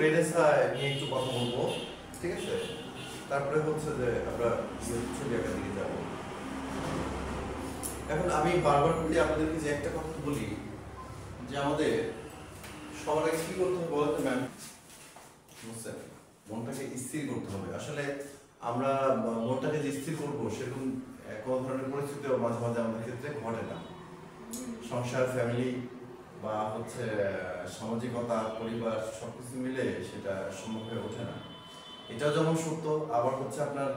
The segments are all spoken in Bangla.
রেনেসা নিয়ে একটু কথা বলবো, ঠিক আছে? তারপরে হচ্ছে যে আমরা ছবি আঁকার দিকে যাব। এখন আমি বারবার করে আপনাদেরকে যে একটা কথা বলি যে আমাদের সবার আগে কি করতে হবে বলতে ম্যাম, বুঝছেন? মনটাকে স্থির করতে হবে। আসলে আমরা মনটাকে যে স্থির করবো সেরকম কোনো ধরনের পরিস্থিতি মাঝে মাঝে আমাদের ক্ষেত্রে ঘটে না। সংসার, ফ্যামিলি বা হচ্ছে সামাজিকতা, পরিবার সবকিছু মিলে সেটা সম্ভব হয়ে ওঠে না। এটাও যেমন সত্য, আবার হচ্ছে আপনার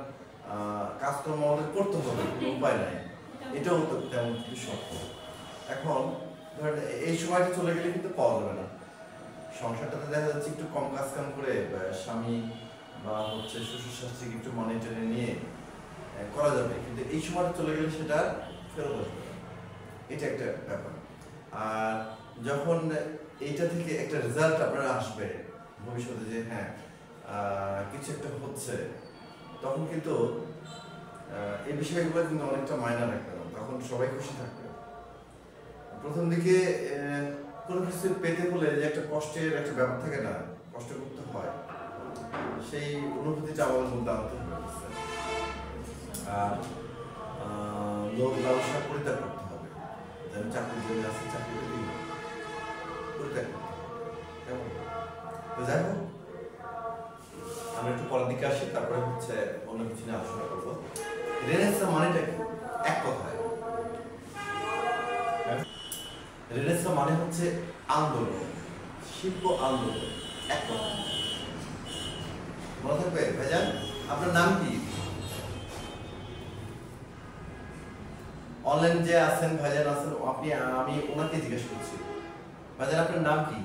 কাজকর্ম আমাদের করতে হবে, উপায় নাই, এটাও তেমন কিছু সত্য। এখন ধরেন এই সময়টা চলে গেলে কিন্তু পাওয়া যাবে না। সংসারটাতে দেখা যাচ্ছে একটু কম কাজ কাম করে স্বামী বা হচ্ছে শ্বশুর শাশুড়িকে একটু মনে টেনে নিয়ে করা যাবে, কিন্তু এই সময়টা চলে গেলে সেটা ফেরত আসবে না। এটা একটা ব্যাপার। আর যখন এইটা থেকে একটা রেজাল্ট আপনারা আসবে ভবিষ্যতে যে হ্যাঁ কিছু একটা হচ্ছে, তখন কিন্তু এই বিষয়গুলো কিন্তু অনেকটা মাইনা রাখবে না, তখন সবাই খুশি থাকবে। প্রথম দিকে কোনো কিছু পেতে হলে যে একটা কষ্টের একটা ব্যাপার থাকে না, কষ্ট করতে হয়, সেই অনুভূতিটা আমাদের মধ্যে আনতে হবে। আর লোক ব্যবসা পরিত্যাগ করতে হবে। যেমন চাকরির জন্য আছে, চাকরিটা দিই পরিত্যাগ করতে হবে। কেমন? তো যাই হোক, আমরা একটু পরের দিকে আসি, তারপরে হচ্ছে অন্য কিছু নিয়ে আলোচনা করবো। রেনেসা মানেটা কি? এক কথায় রেনেসা মানে হচ্ছে আন্দোলন, শিল্প আন্দোলন। এক কথা মনে থাকবে। ভাইজান, আপনার নাম কি? অনলাইন যে আছেন, ভাইজান আছেন, আপনি, আমি ওনাকে জিজ্ঞেস করছি, ভাইজান আপনার নাম কি?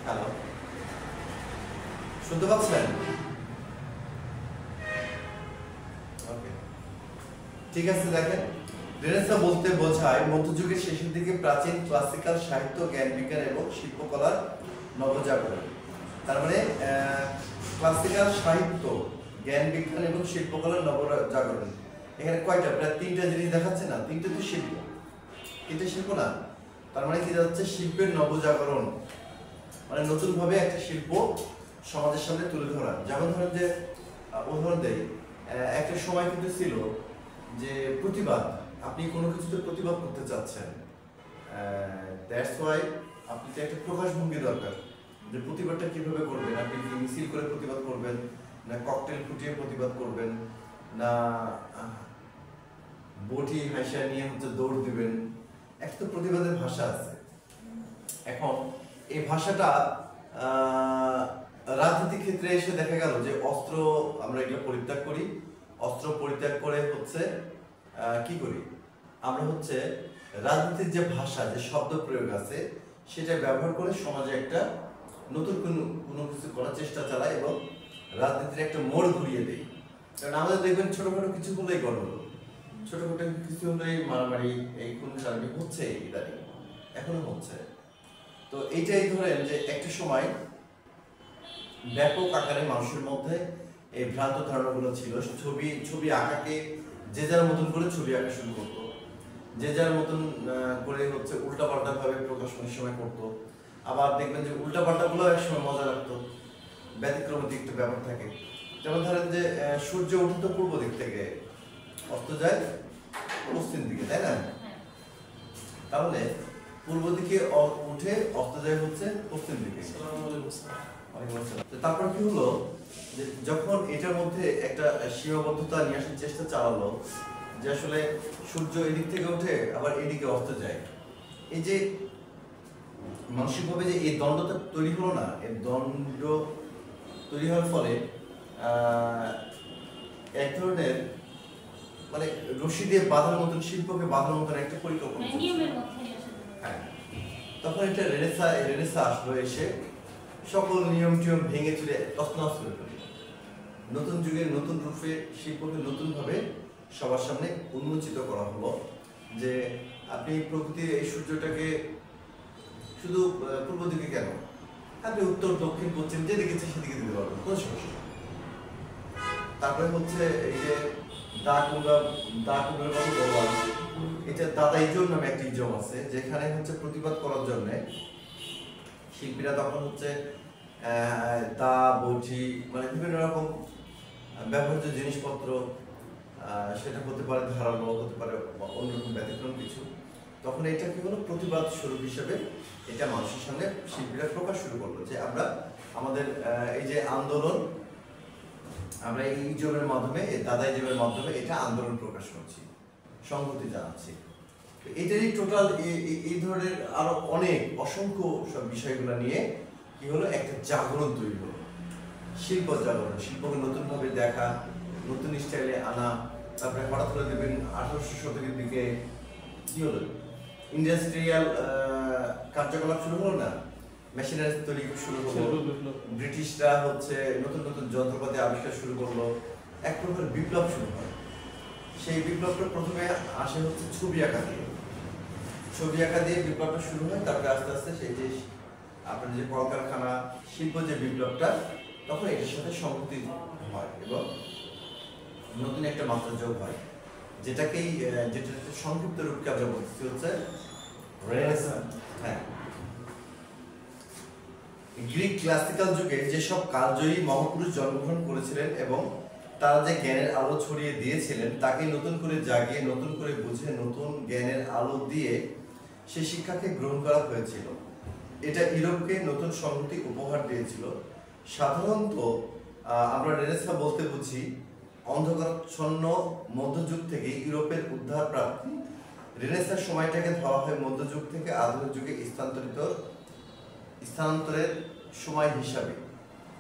হ্যালো, শুনতে পাচ্ছেন? ওকে, ঠিক আছে। দেখেন, রেনেসা বলতে বোঝায় মধ্যযুগের শেষের দিকে প্রাচীন ক্লাসিক্যাল সাহিত্য, জ্ঞান বিজ্ঞান এবং শিল্পকলার নবজাগরণ। তার মানে ক্লাসিক্যাল সাহিত্য, জ্ঞান বিজ্ঞান এবং শিল্পকলার নবজাগরণ। এখানে কয়টা? প্রায় তিনটা জিনিস দেখাচ্ছে না? তিনটে তো শিল্প, তিনটে শিল্প না? তার মানে কি যাচ্ছে? শিল্পের নবজাগরণ, মানে নতুন ভাবে একটা শিল্প সমাজের সামনে তুলে ধরা। যেমন ধরেন যে উদাহরণ দেই, একটা সময় কিন্তু ছিল যে প্রতিবাদ, আপনি কোনো কিছুতে প্রতিবাদ করতে চাচ্ছেন, দ্যাটস ওয়াই আপনি একটা প্রকাশভঙ্গি দরকার যে প্রতিবাদটা কিভাবে করবেন। আপনি কি মিছিল করে প্রতিবাদ করবেন, না ককটেল ফুটিয়ে প্রতিবাদ করবেন, না বটি হাসিয়া নিয়ে হচ্ছে দৌড় দিবেন? একটা তো প্রতিবাদের ভাষা আছে। এখন এই ভাষাটা রাজনীতির ক্ষেত্রে এসে দেখা গেল যে অস্ত্র আমরা এগুলো পরিত্যাগ করি, অস্ত্র পরিত্যাগ করে হচ্ছে কি করি আমরা? হচ্ছে রাজনীতির যে ভাষা, যে শব্দ প্রয়োগ আছে, সেটা ব্যবহার করে সমাজে একটা নতুন কোনো কিছু করার চেষ্টা চালায় এবং রাজনীতির একটা মোড় ঘুরিয়ে দেয়। কারণ আমাদের দেখবেন ছোটখাটো কিছু হলেই গণ্ডগোল, ছোটখাটো কিছু হলেই মারামারি, এই কোন সার্বিক হচ্ছে, ইদানিং এখনো হচ্ছে। তো এইটাই ধরেন যে একটা সময় ব্যাপক আকারে মানুষের মধ্যে এই ভ্রান্ত ধারণাগুলো ছিল। ছবি আঁকাকে যে যার মতন করে ছবি আঁকা শুরু করতো, যে যার মতন করে হচ্ছে উল্টাপাল্টা ভাবে প্রকাশ অনেক সময় করতো। আবার দেখবেন যে উল্টাপাল্টাগুলো এক সময় মজা লাগতো, ব্যতিক্রমিক একটা ব্যাপার থাকে। যেমন ধরেন যে সূর্য উঠে তো পূর্ব দিক থেকে, অস্ত যায় পশ্চিম দিকে, তাই না? তাহলে পূর্ব দিকে উঠে অস্ত যায় হচ্ছে পশ্চিম দিকে। তারপর কি হলো যে যখন এটার মধ্যে একটা সীমাবদ্ধতা নিয়ে আসার চেষ্টা চালালো, যে আসলে সূর্য এদিক থেকে উঠে আবার এদিকে অস্ত যায়, এই যে মানসিকভাবে যে এই দ্বন্দ্বটা তৈরি হলো না, এই দ্বন্দ্ব তৈরি হওয়ার ফলে এক ধরনের মানে রশি দিয়ে বাঁধার মতন, শিল্পকে বাঁধার মতন একটা পরিকল্পনা। হ্যাঁ, তখন এটা রেনেসা আসলো, এসে সকল নিয়ম টিয়ম ভেঙে চুরে তছনছ করে ফেলল। নতুন যুগের নতুন রূপে শিল্পকে নতুন ভাবে সবার সামনে উন্মোচিত করা হলো, যে আপনি প্রকৃতির এই সূর্যটাকে শুধু পূর্ব দিকে কেন, আপনি উত্তর দক্ষিণ পশ্চিম যেদিকে ইচ্ছে সেদিকে দিতে পারবেন, কোনো সমস্যা। তারপরে হচ্ছে এই যে দা কুমড়ার কথা বললাম, এটা দাদা ইজম নামে একটা ইজম আছে, যেখানে হচ্ছে প্রতিবাদ করার জন্য শিল্পীরা তখন হচ্ছে দা বটি মানে বিভিন্ন রকম ব্যবহৃত জিনিসপত্র, সেটা হতে পারে ধারালো, হতে পারে অন্যরকম ব্যতিক্রম কিছু, তখন এটা কি হলো প্রতিবাদ স্বরূপ হিসেবে এটা মানুষের সামনে শিল্পীরা প্রকাশ শুরু করলো যে আমরা আমাদের এই যে আন্দোলন, আমরা এই ইজমের মাধ্যমে, এই দাদা ইজমের মাধ্যমে এটা আন্দোলন প্রকাশ করছি, সংহতি জানাচ্ছি। এটারই টোটাল এই ধরনের আরো অনেক অসংখ্য সব বিষয়গুলো নিয়ে কি হলো একটা জাগরণ তৈরি হলো, শিল্প জাগরণ, শিল্পকে নতুন ভাবে দেখা, নতুন স্টাইলে আনা। তারপরে হঠাৎ করে দেখবেন 1800 শতকের দিকে কি হলো, ইন্ডাস্ট্রিয়াল কার্যকলাপ শুরু হলো না, মেশিনারি তৈরি শুরু হলো, ব্রিটিশরা হচ্ছে নতুন নতুন যন্ত্রপাতি আবিষ্কার শুরু করলো, এক প্রকার বিপ্লব শুরু হয়। সেই বিপ্লবটা প্রথমে আসে হচ্ছে ছবি আঁকা দিয়ে, ছবি আঁকা দিয়ে বিপ্লবটা শুরু হয়। তারপরে আস্তে আস্তে সেই যে আপনার যে কলকারখানা শিল্প যে বিপ্লবটা, তখন এটার সাথে সংহতি হয় এবং নতুন একটা মাত্রা যোগ হয়, যেটাকেই যেটা সংক্ষিপ্ত রূপকে আমরা বলছি হচ্ছে রেনেসাঁ। হ্যাঁ, গ্রিক ক্লাসিক্যাল যুগে যেসব কালজয়ী মহাপুরুষ জন্মগ্রহণ করেছিলেন এবং তারা যে জ্ঞানের আলো ছড়িয়ে দিয়েছিলেন তাকে নতুন করে জাগিয়ে, নতুন করে বুঝে, নতুন জ্ঞানের আলো দিয়ে সেই শিক্ষাকে গ্রহণ করা হয়েছিল। এটা ইউরোপকে নতুন সংহতি উপহার দিয়েছিল। সাধারণত আমরা রেনেসাঁ বলতে বুঝি অন্ধকারাচ্ছন্ন মধ্যযুগ থেকে ইউরোপের উদ্ধার প্রাপ্তি। রেনেসাঁ সময়টাকে ধরা হয় মধ্যযুগ থেকে আধুনিক যুগে স্থানান্তরের সময় হিসাবে।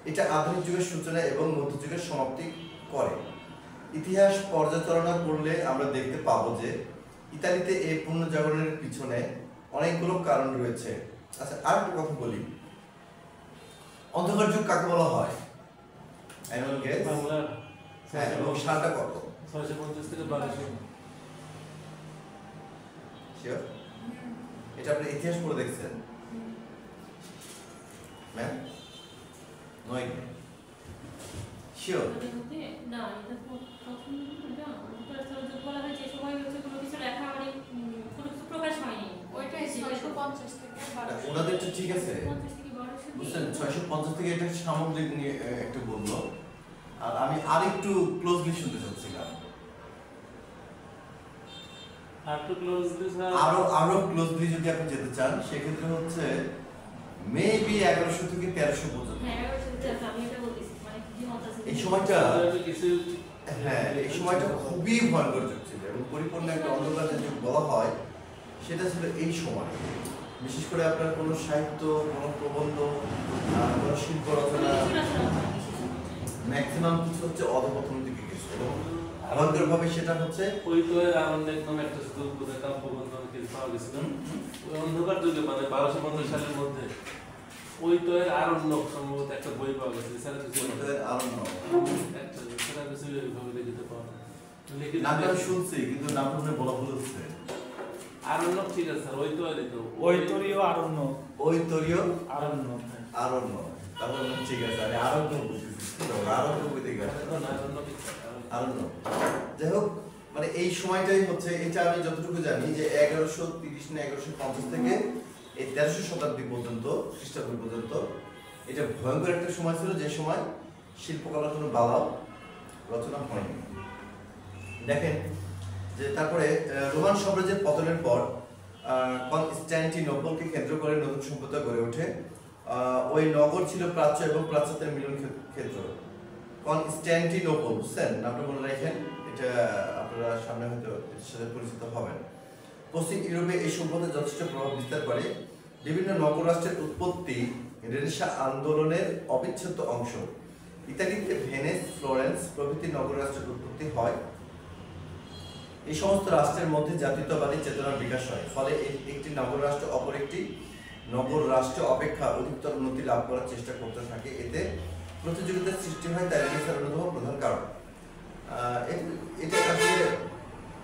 এটা আধুনিক যুগের সূচনা এবং মধ্যযুগের সমাপ্তি করে। ইতিহাস পর্যালোচনা করলে আমরা দেখতে পাবো যে ইতালিতে এই পুনর্জাগরণের পিছনে অনেকগুলো কারণ রয়েছে। আচ্ছা, আর একটা কথা বলি, অন্ধকার যুগ কাকে বলা হয়? Annual guess? হ্যাঁ, এবং সালটা কত? 650 থেকে 1200। শিওর? এটা আপনি ইতিহাস পড়ে দেখছেন ম্যাম? নয় শিওর? না, এটা প্রথম না, যুগ বলা হয় যে সময় হচ্ছে কোনো কিছু লেখা মানে কোনো কিছু প্রকাশ হয়নি, ওইটাই 650 থেকে 1200। ওনাদের তো ঠিক আছে, 50 থেকে 1200 বুঝছেন? 650 থেকে এটা সামগ্রিক নিয়ে একটু বললো, আর আমি আরেকটু ক্লোজলি শুনতে চাচ্ছিলাম, আরো ক্লোজলি যদি আপনি যেতে চান সেক্ষেত্রে হচ্ছে মেবি 1100 থেকে 1300 পর্যন্ত। হ্যাঁ, 1100 থেকে আমি এটা বলতেছি, মানে কি মত আছে এই সময়টা, হ্যাঁ এই সময়টা খুবই ভয়ঙ্কর যুগ ছিল এবং পরিপূর্ণ একটা অন্ধকার যুগ বলা হয়, সেটা ছিল এই সময়। বিশেষ করে আপনার কোনো সাহিত্য, কোনো প্রবন্ধ, কোনো শিল্প রচনা ম্যাক্সিমাম কিছু হচ্ছে অধঃপতন দিকে গেছে এবং ভয়ঙ্কর ভাবে সেটা হচ্ছে ওই তো আনন্দ একদম একটা স্তূপে কাব্যবন্ধ কিছু পাওয়া গেছিল ওই অন্ধকার যুগে, মানে 1250 সালের মধ্যে। ওই তো আরণ্যক সম্ভবত একটা বই পাওয়া গেছে, সেটা কিছু আরণ্যক একটা সেটা কিছু এইভাবে লিখিত পাওয়া নামটা শুনছি কিন্তু নামটা মনে বলা ভুল হচ্ছে। আরণ্যক ঠিক আছে স্যার, ওই তো ঐতরীয় আরণ্য, ঐতরীয় আরণ্য, আরণ্য, তাহলে ঠিক আছে। আমি আরণ্য বুঝেছি, আরণ্য বইতে গেছে আরণ্য। যাই হোক, মানে এই সময়টাই হচ্ছে, এটা আমি যতটুকু জানি যে 1130 না 1150 থেকে এই 1300 শতাব্দী পর্যন্ত, খ্রিস্টাব্দ পর্যন্ত এটা ভয়ঙ্কর একটা সময় ছিল, যে সময় শিল্পকলার কোনো বালাও রচনা হয়নি। দেখেন যে তারপরে রোমান সাম্রাজ্যের পতনের পর কনস্ট্যান্টিনোপলকে কেন্দ্র করে নতুন সভ্যতা গড়ে ওঠে। ওই নগর ছিল প্রাচ্য এবং পাশ্চাত্যের মিলন ক্ষেত্র। কনস্ট্যান্টিনোপল, বুঝছেন? নামটা মনে রাখেন, এটা আপনারা সামনে হয়তো এর সাথে পরিচিত হবেন। পশ্চিম ইউরোপে এই সভ্যতা যথেষ্ট প্রভাব বিস্তার করে। বিভিন্ন নগর রাষ্ট্রের উৎপত্তি রেনেসাঁ আন্দোলনের অবিচ্ছেদ্য অংশ। ইতালিতে ভেনিস, ফ্লোরেন্স প্রভৃতি নগর রাষ্ট্রের উৎপত্তি হয়। এই সমস্ত রাষ্ট্রের মধ্যে জাতীয়তাবাদী চেতনার বিকাশ হয়, ফলে একটি নগর রাষ্ট্র অপর একটি নগর রাষ্ট্র অপেক্ষা অধিকতর উন্নতি লাভ করার চেষ্টা করতে থাকে। এতে প্রতিযোগিতার সৃষ্টি হয়, তাই রেনেসাঁর অন্যতম প্রধান কারণ। এটা আসলে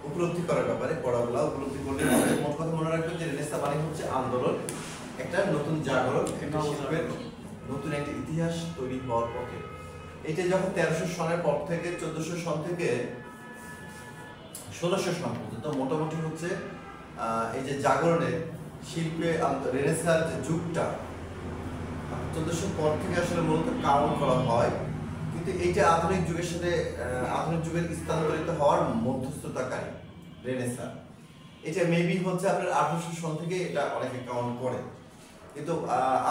উপলব্ধি করার ব্যাপারে, পড়াগুলা উপলব্ধি করলে মোট কথা মনে রাখবেন যে রেনেসাঁ মানে হচ্ছে আন্দোলন, একটা নতুন জাগরণ, একটা শিল্পের নতুন একটা ইতিহাস তৈরি হওয়ার পথে। এটা যখন 1300 সনের পর থেকে 1400 সন থেকে 1600 সন পর্যন্ত মোটামুটি হচ্ছে এই যে জাগরণের শিল্পে রেনেসাঁর যে যুগটা, 1400 পর থেকে আসলে মূলত কাউন্ট করা হয়, কিন্তু এইটা আধুনিক যুগের সাথে আধুনিক যুগের স্থানান্তরিত হওয়ার মধ্যস্থতাকারী রেনেসাঁ। এটা মেবি হচ্ছে আপনার 1800 সন থেকে এটা অনেকে কাউন্ট করে, কিন্তু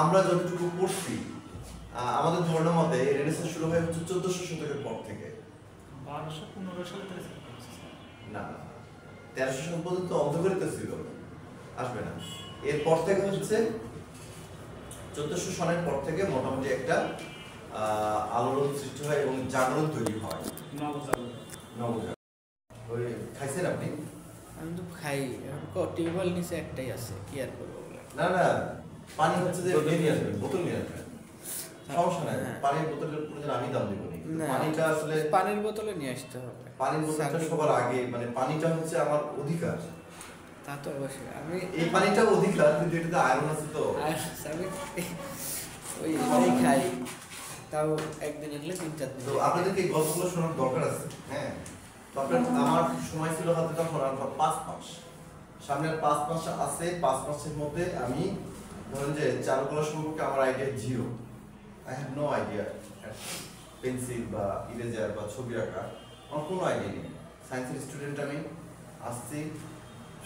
আমরা যতটুকু পড়ছি আমাদের ধারণা মতে রেনেসাঁ শুরু হয় হচ্ছে 1400 শতকের পর থেকে। 1215 সাল থেকে না, 1300 সাল পর্যন্ত অন্ধকারিত ছিল, আসবে না। এরপর থেকে হচ্ছে 1400 সনের পর থেকে মোটামুটি একটা আলোড়ন সৃষ্টি হয় এবং জাগরণ তৈরি হয়, নবজাগরণ। ওই খাইছেন আপনি? আমি তো খাই, টিউবওয়েল নিচে একটাই আছে, কি আর করবো? না না, পানি হচ্ছে যে নিয়ে আসবেন, বোতল নিয়ে আসবেন, সমস্যা নাই। পানির বোতলের প্রয়োজন আমি দাম দেবো না, পানিটা আসলে পানির বোতলে নিয়ে আসতে হবে। পানির বোতলটা সবার আগে, মানে পানিটা হচ্ছে আমার অধিকার। তা তো অবশ্যই, আমি এই পানিটা অধিকার, কিন্তু এটাতে আয়রন আছে তো আমি ওই খাই, তাও একদিন এলে 3-4 দিন। তো আপনাদেরকে এই গল্পগুলো শোনার দরকার আছে। হ্যাঁ, তো আপনার আমার সময় ছিল হাতে তখন 5 মাস, সামনে 5 মাস আছে। 5 মাসের মধ্যে আমি ধরেন যে চারুকলা সম্পর্কে আমার idea zero. I have no idea, pencil বা ইরেজার বা ছবি আঁকা আমার কোনো আইডিয়া নেই। সায়েন্সের স্টুডেন্ট আমি, আসছি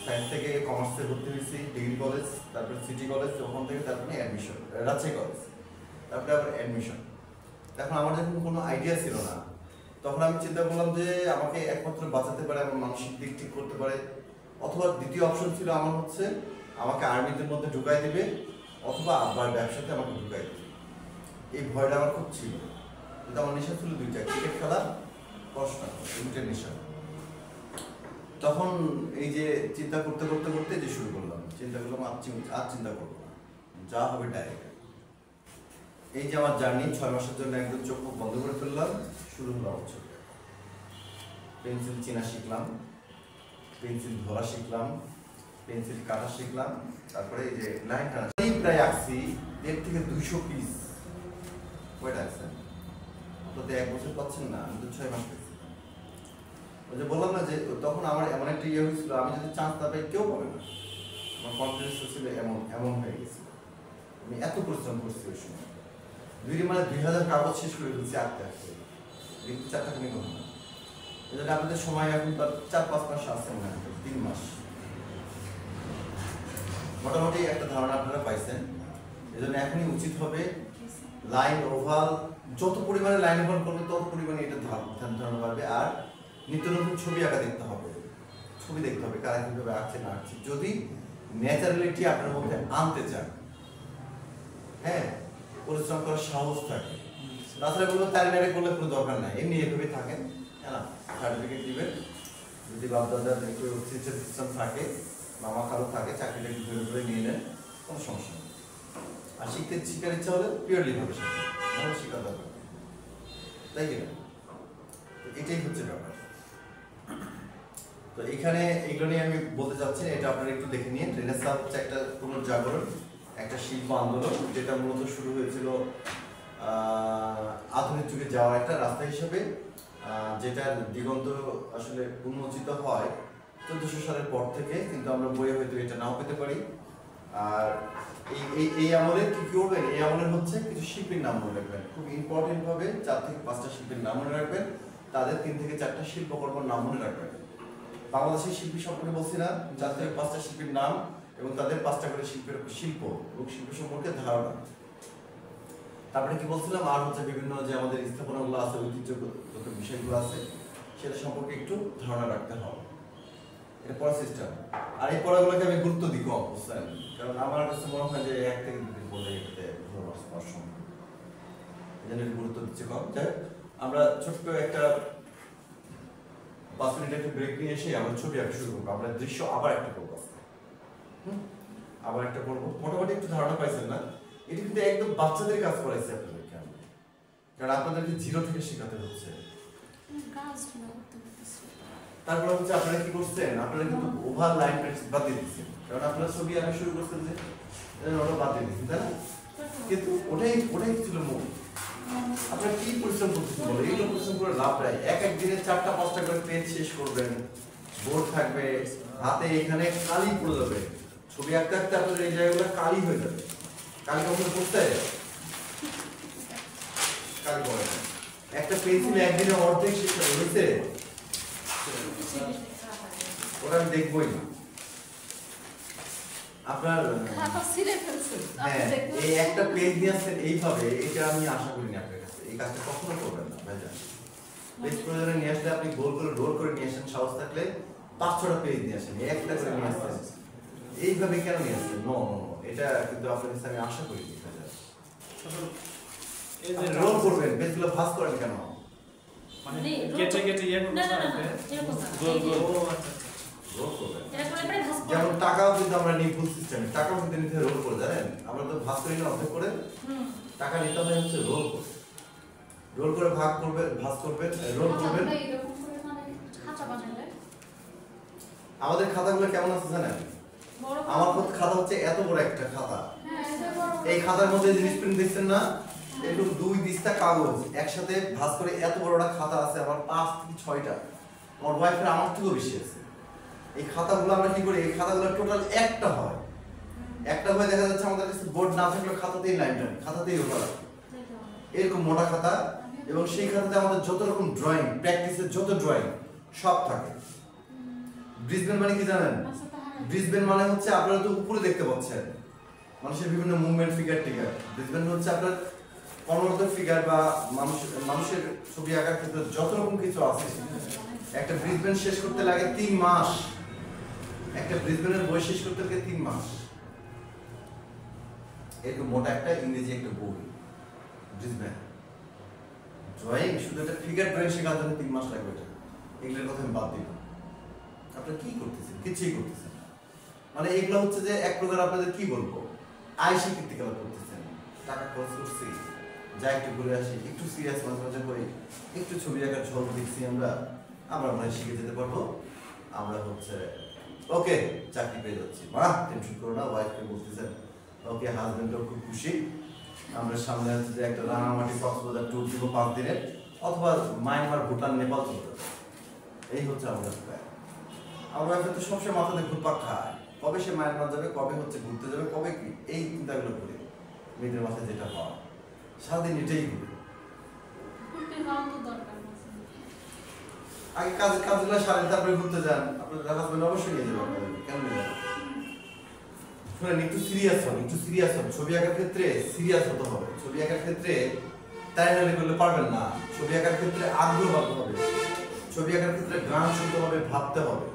সায়েন্স থেকে কমার্সে ভর্তি হয়েছি, ডিগ্রি কলেজ, তারপর সিটি কলেজ, ওখান থেকে তারপরে অ্যাডমিশন রাজশাহী কলেজ, তারপরে আবার অ্যাডমিশন। এখন আমার যখন কোনো আইডিয়া ছিল না, তখন আমি চিন্তা করলাম যে আমাকে একমাত্র বাঁচাতে পারে, আমার মানসিক দিক ঠিক করতে পারে, অথবা দ্বিতীয় অপশন ছিল আমার হচ্ছে আমাকে আর্মিদের মধ্যে ঢুকাই দিবে, অথবা আবার ব্যবসাতে আমাকে ঢুকাই দিবে। এই ভয়টা আমার খুব ছিল, কিন্তু আমার নেশা ছিল দুইটা, ক্রিকেট খেলা, পড়াশোনা, দুইটার নেশা। তখন এই যে চিন্তা করতে করতে করতে যে শুরু করলাম, চিন্তা করলাম আর চিন্তা করবো না, যা হবে ডাইরেক্ট। এই যে আমার জার্নি 6 মাসের জন্য একদম চোখ বন্ধ করে ফেললাম, শুরু হলো আমার ছবি। পেন্সিল চেনা শিখলাম, পেন্সিল ধরা শিখলাম, পেন্সিল কাটা শিখলাম, তারপরে এই যে লাইন টানা প্রায় আঁকছি 1.5 থেকে 200 পিস। কয়টা আঁকছেন? আপনাদের 1 বছর পাচ্ছেন না, আমি তো 6 মাস পেয়েছি। ওই যে বললাম না যে তখন আমার এমন একটা ইয়ে হয়েছিল, আমি যদি চান্স না পাই কেউ পাবে না, আমার কনফিডেন্স ছিল এমন হয়ে গেছিল। আমি এত পরিশ্রম করছি ওই সময়, 2000 কাগজ শেষ করে ফেলছি আঁকতে আঁকতে, কিন্তু 4 টাকা নিয়ে না। এই জন্য আপনাদের সময় এখন তার 4-5 মাস আছে, মনে হয় 3 মাস। মোটামুটি একটা ধারণা আপনারা পাইছেন। এই জন্য এখনই উচিত হবে লাইন ওভাল, যত পরিমাণে লাইন ওভাল করবে তত পরিমাণে এটা ধারণা পারবে। আর নিত্য নতুন ছবি আঁকা দেখতে হবে, ছবি দেখতে হবে কারা কিভাবে আঁকছে না আঁকছে, যদি ন্যাচারালিটি আপনার মধ্যে আনতে চান। হ্যাঁ, পরিশ্রম করার সাহস থাকে। তাছাড়া বলবো তারিনারে করলে কোনো দরকার নাই, এমনি এভাবে থাকেন, হ্যাঁ না, সার্টিফিকেট দিবেন। যদি বাপদাদার একটু সিস্টেম থাকে, মামা কারো থাকে, চাকরিটা একটু ধরে ধরে নিয়ে নেন, কোনো সমস্যা নেই। আর শিখার ইচ্ছা হলে পিওরলি ভাবে শেখেন, ভালো শেখার দরকার, তাই কিনা? এটাই হচ্ছে ব্যাপার। তো এখানে এগুলো নিয়ে আমি বলতে চাচ্ছি, এটা আপনারা একটু দেখে নিন। রেনেসাঁ হচ্ছে একটা পুনর্জাগরণ, একটা শিল্প আন্দোলন, যেটা মূলত শুরু হয়েছিল আধুনিক যুগে যাওয়ার একটা রাস্তা হিসেবে, যেটার দিগন্ত আসলে উন্মোচিত হয় 1400 সালের পর থেকে, কিন্তু আমরা বইয়ে হয়তো এটা নাও পেতে পারি। আর এই আমলের কি করবেন, এই আমলের হচ্ছে কিছু শিল্পীর নাম মনে রাখবেন, খুব ইম্পর্টেন্ট ভাবে 4 থেকে 5টা শিল্পীর নাম মনে রাখবেন, তাদের 3 থেকে 4টা শিল্পকর্মের নাম মনে রাখবেন। বাংলাদেশের শিল্পী সম্পর্কে বলছি না, 4 থেকে 5টা শিল্পীর নাম এবং তাদের 5টা করে শিল্প এবং শিল্প সম্পর্কে ধারণা। তারপরে কি বলছিলাম, আর হচ্ছে বিভিন্ন যে আমাদের স্থাপনাগুলো আছে, ঐতিহ্যগত বিষয়গুলো আছে, সেটা সম্পর্কে একটু ধারণা রাখতে হবে। এটা পড়া সিস্টেম। আর এই পড়াগুলোকে আমি গুরুত্ব দিই কম, বুঝছেন? কারণ আমার কাছে মনে হয় যে 1 থেকে 2 দিন বলে এটাতে ভালো পড়া সম্ভব, এই জন্য গুরুত্ব দিচ্ছে কম। যাই আমরা ছোট্ট একটা 5 মিনিট একটা ব্রেক নিয়ে এসে আমরা ছবি আঁকা শুরু করবো। আমরা দৃশ্য আবার একটা করবো, আবার একটা করবো। মোটামুটি একটু ধারণা পাইছেন না? এটা কিন্তু একদম বাচ্চাদের কাজ করাইছে আপনাদেরকে আমি, কারণ আপনাদেরকে 0 থেকে শেখাতে হচ্ছে। তারপর হচ্ছে আপনারা কি করছেন, আপনারা কিন্তু ওভার লাইন বাদ দিয়ে দিচ্ছেন, কারণ আপনারা ছবি আঁকা শুরু করছেন যে ওটা বাদ দিয়ে দিচ্ছেন, তাই না? কিন্তু ওটাই ছিল মূল। আপনারা কি পরিশ্রম করতেছেন বলো, এইগুলো পরিশ্রম করে লাভ নাই। এক দিনে 4টা-5টা করে পেজ শেষ করবেন, বোর্ড থাকবে হাতে, এখানে কালি পড়ে যাবে। ছবি আঁকতে আঁকতে আপনাদের এই জায়গাগুলো কালি হয়ে যাবে। কালি কখন পড়তে পেন্সিল একদিনে অর্ধেক শেষ হয়েছে, ওরা আমি দেখবই না। আপনার খাতা ছিঁড়ে ফেলছে। হ্যাঁ, এই একটা পেজ নিয়ে আসছেন এইভাবে, এটা আমি আশা করিনি আপনার কাছে। এই কাজটা কখনো করবেন না ভাইজান। পেজ প্রয়োজনে নিয়ে আসলে আপনি গোল করে রোল করে নিয়ে আসেন, সাহস থাকলে 5-6টা পেজ নিয়ে আসেন, একটা করে নিয়ে আসছেন। এইভাবে কেন নিয়ে আসছেন? নো, এটা কিন্তু আপনার কাছে আমি আশা করিনি ভাইজান। এই যে রোল করবেন, পেজগুলো ভাঁজ করেন কেন? মানে মানে কেটে কেটে ইয়ে করতে না না না হবে। এরকম না গোল গোল। ও আচ্ছা আচ্ছা। রোল করবেন। এটা করে পরে ভাঁজ করে যেমন টাকাও কিন্তু আমরা নিই ফুল সিস্টেমে, টাকাও কিন্তু নিতে রোল করে, জানেন? আমরা তো ভাগ করি না অর্ধেক করে, হুম টাকা নিতে হয় হচ্ছে রোল করে। রোল করে ভাগ করবেন, ভাঁজ করবেন, রোল করবেন। খাতাগুলো এরকম করে মানে খাঁচা বানালে আমাদের খাতাগুলো কেমন আছে জানেন? বড় আমার খাতা হচ্ছে এত বড় একটা খাতা। হ্যাঁ এটা বড় এই খাতার মধ্যে জিনিস প্রিন্ট দেখছেন না, একটু 2 দিস্তা কাগজ একসাথে ভাঁজ করে এত বড় একটা খাতা আছে আমার 5 থেকে 6টা। আমার ওয়াইফের আমার থেকেও বেশি আছে। এই খাতাগুলো আমরা কি করি, এই খাতাগুলো টোটাল একটা হয়, একটা হয়ে দেখা যাচ্ছে আমাদের কাছে বোর্ড না থাকলে খাতাতেই লাইন টানি, খাতাতেই ওটা এরকম মোটা খাতা। এবং সেই খাতাতে আমাদের যত রকম ড্রয়িং, প্র্যাকটিসের যত ড্রয়িং সব থাকে। ব্রিসবেন মানে কি জানেন? আচ্ছা তাহলে ব্রিসবেন মানে হচ্ছে আপনারা তো উপরে দেখতে পাচ্ছেন মানুষের বিভিন্ন মুভমেন্ট, ফিগার টিগার। ব্রিসবেন হচ্ছে আপনার কর্মরত ফিগার বা মানুষের ছবি আঁকার ক্ষেত্রে যত রকম কিছু আছে, একটা ব্রিসবেন শেষ করতে লাগে 3 মাস। একটা ব্রিসবেনের বই শেষ করতে লাগে 3 মাস। এরকম মোটা একটা ইংরেজি একটা বই ব্রিসবেন। ড্রয়িং শুধু একটা ফিগার ড্রয়িং শেখার জন্য 3 মাস লাগবে। এটা এগুলোর কথা আমি বাদ দিব। আপনারা কি করতেছেন? কিছুই করতেছেন না। মানে এগুলো হচ্ছে যে এক প্রকার আপনাদের কি বলবো, আইসি কীর্তিকলা করতেছেন। টাকা খরচ করছি, যা একটু ঘুরে আসি, একটু সিরিয়াস মাঝে মাঝে হই, একটু ছবি আঁকার ঝলক দেখছি আমরা মনে হয় শিখে যেতে পারবো। আমরা হচ্ছে ওকে চাকরি পেয়ে যাচ্ছি, মা টেনশন করো না। ওয়াইফকে বলতেছেন ওকে, হাজবেন্ডও খুব খুশি। আমরা সামনে হচ্ছে যে একটা রাঙামাটি কক্সবাজার ট্যুর দিব 5 দিনের, অথবা মায়ানমার, ভুটান, নেপাল চলে যাবে। এই হচ্ছে আমাদের প্ল্যান। আমরা তো সবসময় মাথাতে ঘুরপাক খায়, কবে সে মায়ানমার যাবে, কবে হচ্ছে ঘুরতে যাবে, কবে কি, এই চিন্তাগুলো করি। মেয়েদের মাথায় যেটা হয় সারাদিন এটাই ঘুরে। ঘুরতে যাওয়ার তো দরকার আছে। আগে কাজগুলো সারেন, তারপরে ঘুরতে যান। আপনার হাজবেন্ড অবশ্যই নিয়ে যাবে আপনাদেরকে, কেন নিয়ে যাবে? শুনেন, একটু সিরিয়াস হন, একটু সিরিয়াস হন। ছবি আঁকার ক্ষেত্রে সিরিয়াস হতে হবে। ছবি আঁকার ক্ষেত্রে তাই নাহলে করলে পারবেন না। ছবি আঁকার ক্ষেত্রে আগ্রহ বাড়তে হবে। ছবি আঁকার ক্ষেত্রে গান শুনতে হবে, ভাবতে হবে।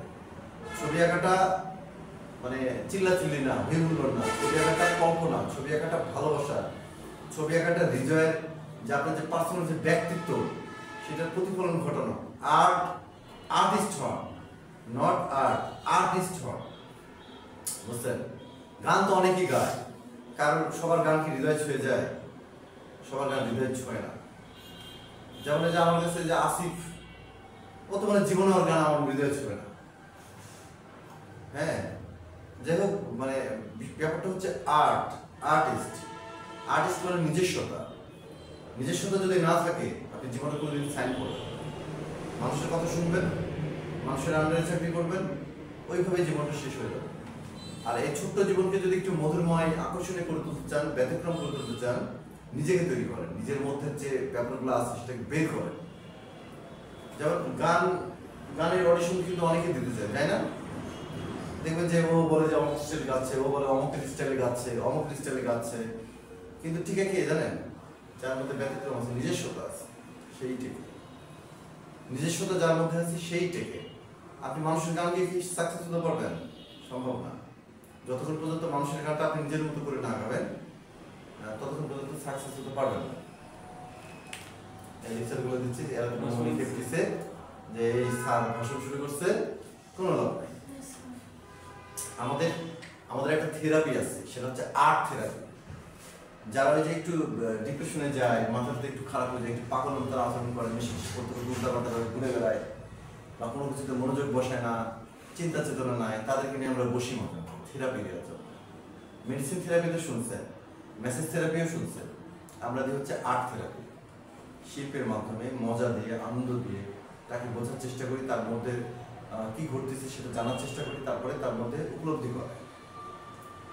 ছবি আঁকাটা মানে চিল্লাচিল্লি না, হিহুল্লোড় না। ছবি আঁকাটা কল্পনা, ছবি আঁকাটা ভালোবাসা, ছবি আঁকাটা হৃদয়ের যে আপনার যে পার্সোনাল যে ব্যক্তিত্ব, সেটার প্রতিফলন ঘটানো। আর্টিস্ট হন, নট আর্টিস্ট হন, বুঝছেন? গান তো অনেকেই গায়, কারণ সবার গান কি হৃদয় ছুঁয়ে যায়? সবার গান হৃদয় ছুঁয়ে না। যেমন যে আমার কাছে যে আসিফ, ও তো মানে জীবনে ওর গান আমার হৃদয় ছুঁয়ে না। হ্যাঁ, যাই হোক, মানে ব্যাপারটা হচ্ছে আর্টিস্ট মানে নিজস্বতা। নিজস্বতা যদি না থাকে, আপনি জীবনে কোনোদিন সাইন করবেন, মানুষের কথা শুনবেন, মানুষের আন্ডারে চাকরি করবেন, ওইভাবে জীবনটা শেষ হয়ে যাবে। আর এই ছোট্ট জীবনকে যদি একটু মধুরময়, আকর্ষণীয় করে তুলতে চান, ব্যতিক্রম করে তুলতে চান, নিজেকে তৈরি করেন, নিজের মধ্যে যে ব্যাপারগুলো আছে সেটাকে বের করেন। যেমন গানের অডিশন কিন্তু অনেকে দিতে চায়, তাই না? দেখবেন যে ও বলে যে অমুক স্টাইল গাচ্ছে, ও বলে অমুক স্টাইলে গাচ্ছে, অমুক স্টাইলে গাচ্ছে, কিন্তু ঠিক আছে জানেন, যার মধ্যে ব্যতিক্রম আছে, নিজস্বতা আছে, সেই টেকে। নিজস্বতা যার মধ্যে আছে সেই টেকে। আপনি মানুষের গান গিয়ে কি সাকসেস হতে পারবেন? সম্ভব না। যতক্ষণ পর্যন্ত মানুষের গানটা আপনি নিজের মতো করে না গাবেন, ততক্ষণ পর্যন্ত সাকসেস হতে পারবেন না। এই লেকচারগুলো দিচ্ছি, এরকম দিচ্ছে যে এই স্যার ভাষণ শুরু করছে, কোনো লাভ নাই। আমাদের একটা থেরাপি আছে, সেটা হচ্ছে আর্ট থেরাপি। যারা ওই যে একটু ডিপ্রেশনে যায়, মাথাতে একটু খারাপ হয়ে যায়, একটু পাগলের মতো আচরণ করে, মিশিস করতে উল্টাপাল্টা ঘুরে বেড়ায়, বা কোনো কিছুতে মনোযোগ বসায় না, চিন্তা চেতনা নাই, তাদেরকে নিয়ে আমরা বসি মতো থেরাপি দেওয়ার জন্য। মেডিসিন থেরাপি তো শুনছেন, মেসেজ থেরাপিও শুনছেন। আমরা দিই হচ্ছে আর্ট থেরাপি। শিল্পের মাধ্যমে মজা দিয়ে, আনন্দ দিয়ে তাকে বোঝার চেষ্টা করি, তার মধ্যে কি ঘটতেছে সেটা জানার চেষ্টা করি, তারপরে তার মধ্যে উপলব্ধি করা।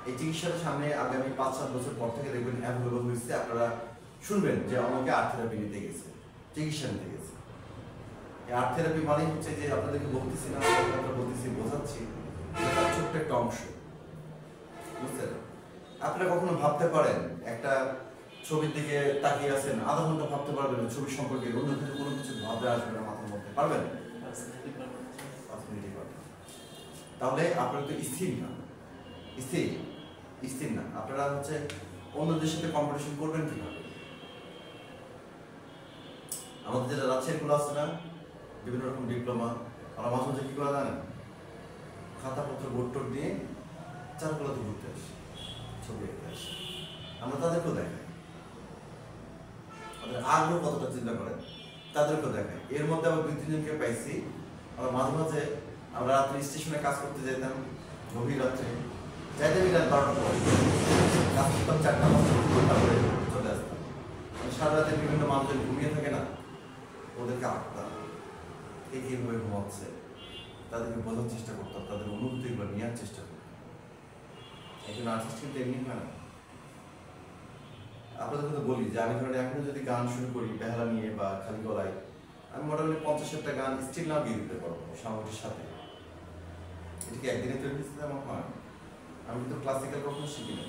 এই চিকিৎসাটা সামনে আগামী 5-7 বছর পর থেকে দেখবেন অ্যাভেলেবল হয়েছে। আপনারা শুনবেন যে আমাকে আর্ট থেরাপি নিতে গেছে, চিকিৎসা নিতে গেছে। আর্ট থেরাপি মানে হচ্ছে যে আপনাদেরকে বলতেছি না, আমরা বলতেছি, বোঝাচ্ছি তার ছোট্ট একটা অংশ, বুঝছেন? আপনারা কখনো ভাবতে পারেন একটা ছবির দিকে তাকিয়ে আছেন, আধা ঘন্টা ভাবতে পারবেন ছবি সম্পর্কে, অন্য কিছু কোনো কিছু ভাবতে আসবে না মাথার মধ্যে, পারবেন? 5 মিনিটই পারবেন। তাহলে আপনারা তো স্থির না, স্থির না, আপনারা হচ্ছে অন্যদের সাথে কম্পিটিশন করবেন কিভাবে? আমাদের যেটা রাজশাহীগুলো আছে না, বিভিন্ন রকম ডিপ্লোমা, আমরা মাঝে মাঝে কি করে জানেন, খাতাপত্র বোর্ড টোড নিয়ে চারগুলোতে ঘুরতে আসি, ছবি আঁকতে আসি, আমরা তাদেরকেও দেখাই, তাদের আগ্রহ কতটা চিন্তা করেন তাদেরকেও দেখাই। এর মধ্যে আবার 2-3 জনকে পাইছি, আমরা মাঝে মাঝে আমরা রাত্রে স্টেশনে কাজ করতে যেতাম, গভীর রাত্রে যাইতে রাত 12টার পরে কাজ করতাম, 4টা-5টা করে চলে আসতাম। সারা রাতে বিভিন্ন মানুষজন ঘুমিয়ে থাকে না, ওদেরকে আঁকতাম, কে কীভাবে ঘুমাচ্ছে তাদেরকে বোঝার চেষ্টা করতাম, তাদের অনুভূতিগুলো নেওয়ার চেষ্টা করতাম। একজন আর্টিস্ট কিন্তু এমনি হয় না। আপনাদের কিন্তু বলি যে আমি ধরেন এখনো যদি গান শুরু করি বেহালা নিয়ে বা খালি গলায়, আমি মোটামুটি 50-টা গান স্টিল নাও গিয়ে দিতে পারবো সামগ্রীর সাথে। এটাকে একদিনে তৈরি করতে তেমন হয়। আমি কিন্তু ক্লাসিক্যাল কখনো শিখি না,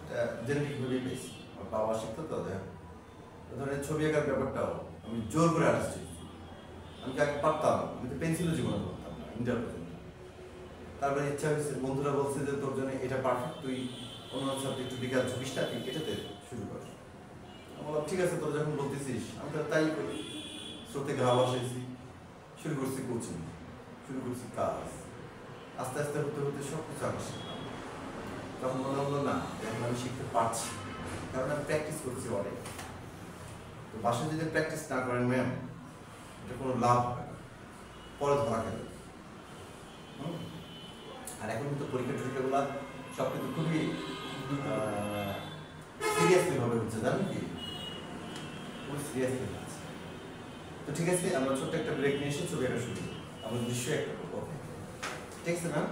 এটা জেনেটিকভাবেই পেয়েছি, আমার বাবা শিখতো তো। ধরেন ছবি আঁকার ব্যাপারটাও আমি জোর করে আর্টিস্ট শিখছি। আমি কি আগে পারতাম, আমি তো পেন্সিলও জীবনে করতাম না, ইন্টার পর্যন্ত। তারপরে ইচ্ছা হয়েছে, বন্ধুরা বলছে যে তোর জন্য এটা পারফেক্ট, তুই অন্য সাবজেক্ট বিকাশ ঝুঁকিসটা তুই এটাতে শুরু কর। আমি বললাম ঠিক আছে, তোর যখন বলতেছিস আমি তো তাই করি। স্রোতে ঘা বসাইছি, শুরু করছি কোচিং, শুরু করছি কাজ, আস্তে আস্তে হতে হতে সব কিছু আঁকা শিখলাম। তখন মনে হলো না এখন আমি শিখতে পারছি, কারণ আমি প্র্যাকটিস করছি অনেক। তো বাসায় যদি প্র্যাকটিস না করেন ম্যাম, এটা কোনো লাভ হবে না, পরে ধরা খেলে। আর এখন কিন্তু পরীক্ষা টরীক্ষাগুলো সব কিন্তু খুবই সিরিয়াসলি ভাবে হচ্ছে, জানেন কি, খুবই সিরিয়াসলি হচ্ছে। তো ঠিক আছে, আমরা ছোট্ট একটা ব্রেক নিয়ে এসে ছবি আঁকা শুরু করি, আমরা দৃশ্য একটা করবো, ঠিক আছে ম্যাম?